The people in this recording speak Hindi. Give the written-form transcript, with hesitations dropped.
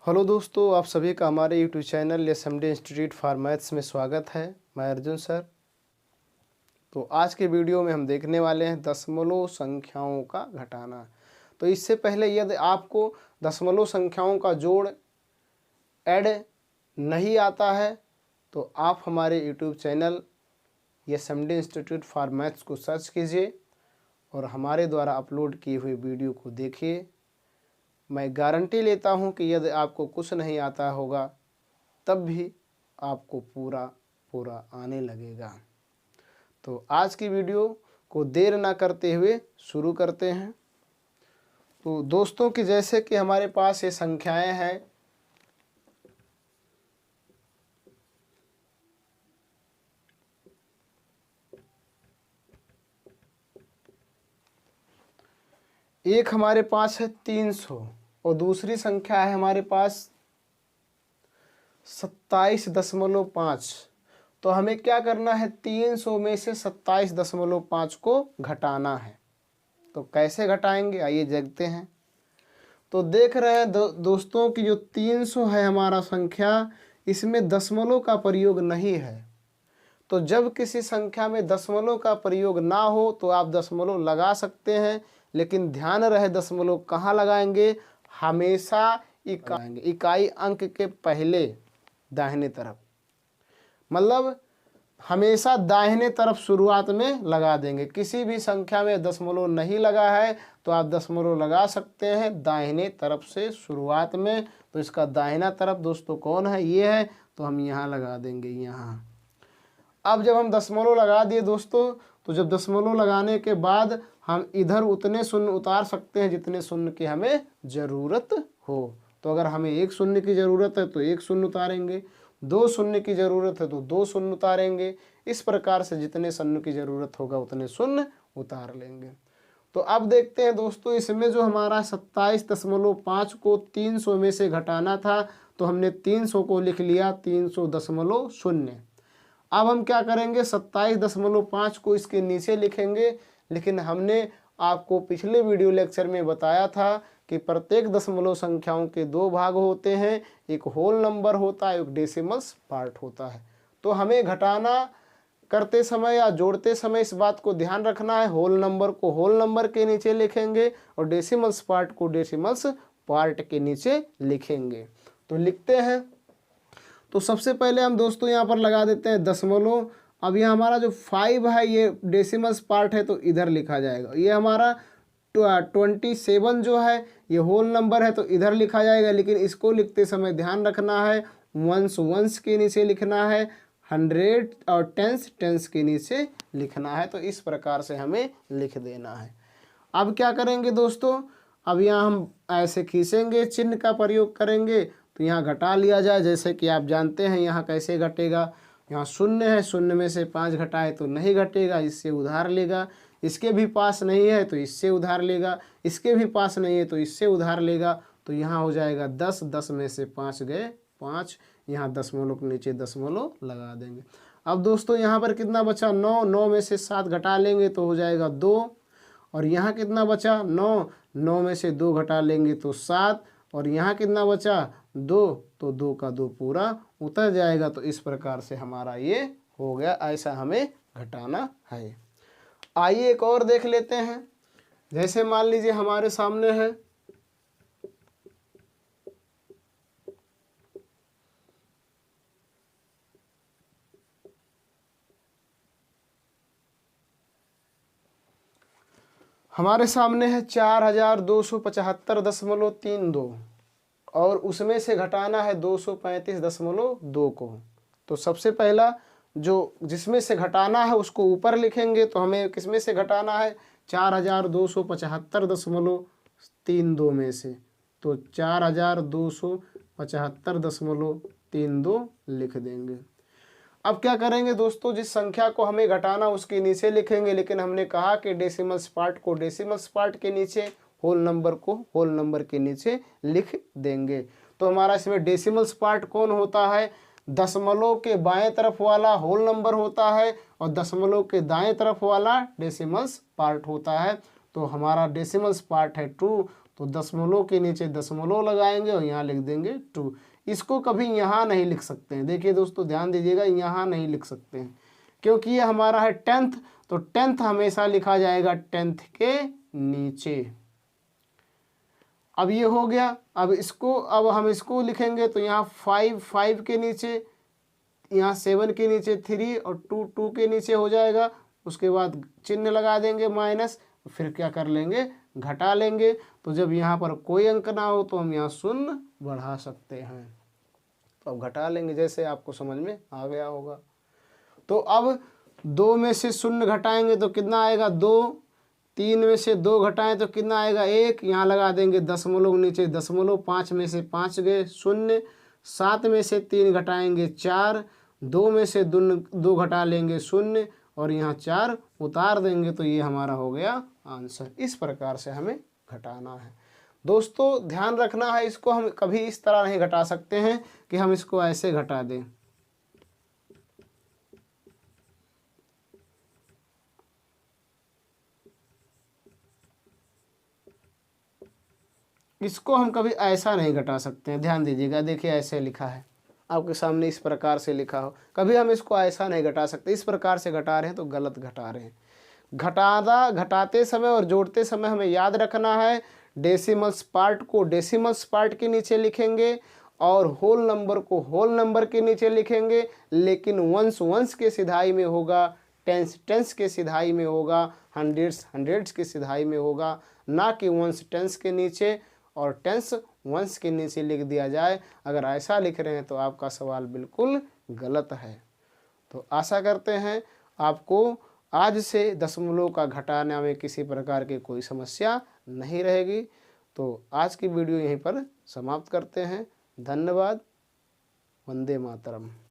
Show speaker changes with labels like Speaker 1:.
Speaker 1: हेलो दोस्तों, आप सभी का हमारे YouTube channel SMD institute for maths में स्वागत है। मैं अर्जुन सर। तो आज के वीडियो में हम देखने वाले हैं दशमलव संख्याओं का घटाना। तो इससे पहले यदि आपको दशमलव संख्याओं का जोड़ ऐड नहीं आता है तो आप हमारे YouTube channel SMD institute for maths को सर्च कीजिए और हमारे द्वारा अपलोड किए हुए वीडियो को देखिए। मैं गारंटी लेता हूं कि यदि आपको कुछ नहीं आता होगा तब भी आपको पूरा आने लगेगा। तो आज की वीडियो को देर ना करते हुए शुरू करते हैं। तो दोस्तों कि जैसे कि हमारे पास ये संख्याएं हैं, एक हमारे पास है 300 और दूसरी संख्या है हमारे पास 27.5। तो हमें क्या करना है, 300 में से 27.5 को घटाना है। तो कैसे घटाएंगे, आइए देखते हैं। तो देख रहे हैं दोस्तों कि जो 300 है हमारा संख्या, इसमें दशमलव का प्रयोग नहीं है। तो जब किसी संख्या में दशमलव का प्रयोग ना हो तो आप दशमलव लगा सकते हैं, लेकिन ध्यान रहे दशमलव कहाँ लगाएंगे, हमेशा इकाई अंक के पहले दाहिने तरफ, मतलब हमेशा दाहिने तरफ शुरुआत में लगा देंगे। किसी भी संख्या में दशमलव नहीं लगा है तो आप दशमलव लगा सकते हैं दाहिने तरफ से शुरुआत में। तो इसका दाहिना तरफ दोस्तों कौन है, ये है। तो हम यहाँ लगा देंगे, यहाँ। अब जब हम दशमलव लगा दिए दोस्तों, तो जब दशमलव लगाने के बाद हम इधर उतने शून्य उतार सकते हैं जितने शून्य की हमें ज़रूरत हो। तो अगर हमें 1 शून्य की ज़रूरत है तो 1 शून्य उतारेंगे, 2 शून्य की ज़रूरत है तो 2 शून्य उतारेंगे। इस प्रकार से जितने शून्य की ज़रूरत होगा उतने शून्य उतार लेंगे। तो अब देखते हैं दोस्तों, इसमें जो हमारा 27.5 को 300 में से घटाना था, तो हमने 300 को लिख लिया 300.0। अब हम क्या करेंगे, 27.5 को इसके नीचे लिखेंगे। लेकिन हमने आपको पिछले वीडियो लेक्चर में बताया था कि प्रत्येक दशमलव संख्याओं के 2 भाग होते हैं, एक होल नंबर होता है, एक डेसिमल्स पार्ट होता है। तो हमें घटाना करते समय या जोड़ते समय इस बात को ध्यान रखना है, होल नंबर को होल नंबर के नीचे लिखेंगे और डेसिमल्स पार्ट को डेसिमल्स पार्ट के नीचे लिखेंगे। तो लिखते हैं। तो सबसे पहले हम दोस्तों यहाँ पर लगा देते हैं दशमलव। अब ये हमारा जो 5 है ये डेसिमल्स पार्ट है तो इधर लिखा जाएगा। ये हमारा 27 जो है ये होल नंबर है तो इधर लिखा जाएगा। लेकिन इसको लिखते समय ध्यान रखना है, वंस के नीचे लिखना है, 100 और टेंस के नीचे लिखना है। तो इस प्रकार से हमें लिख देना है। अब क्या करेंगे दोस्तों, अब यहाँ हम ऐसे खींचेंगे, चिन्ह का प्रयोग करेंगे। तो यहाँ घटा लिया जाए, जैसे कि आप जानते हैं यहाँ कैसे घटेगा। यहाँ शून्य है, शून्य में से 5 घटाए तो नहीं घटेगा, इससे उधार लेगा। इसके भी पास नहीं है तो इससे उधार लेगा, इसके भी पास नहीं है तो इससे उधार लेगा। तो यहाँ हो जाएगा 10, 10 में से 5 गए 5, यहाँ दशमलव के नीचे दशमलव लगा देंगे। अब दोस्तों यहाँ पर कितना बचा, 9, 9 में से 7 घटा लेंगे तो हो जाएगा 2। और यहाँ कितना बचा, 9, 9 में से 2 घटा लेंगे तो 7। और यहाँ कितना बचा, 2, तो 2 का 2 पूरा उतर जाएगा। तो इस प्रकार से हमारा ये हो गया। ऐसा हमें घटाना है। आइए एक और देख लेते हैं। जैसे मान लीजिए हमारे सामने है हमारे सामने है 4275.32 और उसमें से घटाना है 235.2 को। तो सबसे पहला जो जिसमें से घटाना है उसको ऊपर लिखेंगे। तो हमें किसमें से घटाना है, 4275.32 में से। तो 4275.32 लिख देंगे। अब क्या करेंगे दोस्तों, जिस संख्या को हमें घटाना उसके नीचे लिखेंगे। लेकिन हमने कहा कि डेसिमल्स पार्ट को डेसिमल्स पार्ट के नीचे, होल नंबर को होल नंबर के नीचे लिख देंगे। तो हमारा इसमें डेसिमल्स पार्ट कौन होता है, दशमलव के बाएं तरफ वाला होल नंबर होता है और दशमलव के दाएं तरफ वाला डेसिमल्स पार्ट होता है। तो हमारा डेसिमल्स पार्ट है 2, तो दशमलव के नीचे दशमलव लगाएंगे और यहाँ लिख देंगे 2। इसको कभी यहाँ नहीं लिख सकते हैं। देखिए दोस्तों ध्यान दीजिएगा, यहाँ नहीं लिख सकते हैं क्योंकि ये हमारा है 10th, तो 10th हमेशा लिखा जाएगा 10th के नीचे। अब ये हो गया। अब हम इसको लिखेंगे तो यहाँ 5 के नीचे, यहाँ 7 के नीचे 3 और 2 के नीचे हो जाएगा। उसके बाद चिन्ह लगा देंगे माइनस, फिर क्या कर लेंगे, घटा लेंगे। तो जब यहाँ पर कोई अंक ना हो तो हम यहाँ शून्य बढ़ा सकते हैं। तो अब घटा लेंगे, जैसे आपको समझ में आ गया होगा। तो अब 2 में से शून्य घटाएंगे तो कितना आएगा, 2। 3 में से 2 घटाएं तो कितना आएगा, 1। यहाँ लगा देंगे दशमलव नीचे दशमलव, 5 में से 5 गए शून्य। 7 में से 3 घटाएंगे 4, 2 में से 2 घटा लेंगे शून्य और यहाँ 4 उतार देंगे। तो ये हमारा हो गया आंसर। इस प्रकार से हमें घटाना है। दोस्तों ध्यान रखना है, इसको हम कभी इस तरह नहीं घटा सकते हैं कि हम इसको ऐसे घटा दें। इसको हम कभी ऐसा नहीं घटा सकते हैं। ध्यान दीजिएगा, देखिए ऐसे लिखा है आपके सामने, इस प्रकार से लिखा हो, कभी हम इसको ऐसा नहीं घटा सकते। इस प्रकार से घटा रहे हैं तो गलत घटा रहे हैं। घटाते समय और जोड़ते समय हमें याद रखना है, डेसिमल्स पार्ट को डेसिमल्स पार्ट के नीचे लिखेंगे और होल नंबर को होल नंबर के नीचे लिखेंगे। लेकिन वंस के सिधाई में होगा, टेंस के सिधाई में होगा, हंड्रेड्स के सिधाई में होगा, ना कि वंस टेंस के नीचे और टेंस वंस के नीचे लिख दिया जाए। अगर ऐसा लिख रहे हैं तो आपका सवाल बिल्कुल गलत है। तो आशा करते हैं आपको आज से दशमलव का घटाने में किसी प्रकार की कोई समस्या नहीं रहेगी। तो आज की वीडियो यहीं पर समाप्त करते हैं। धन्यवाद। वंदे मातरम।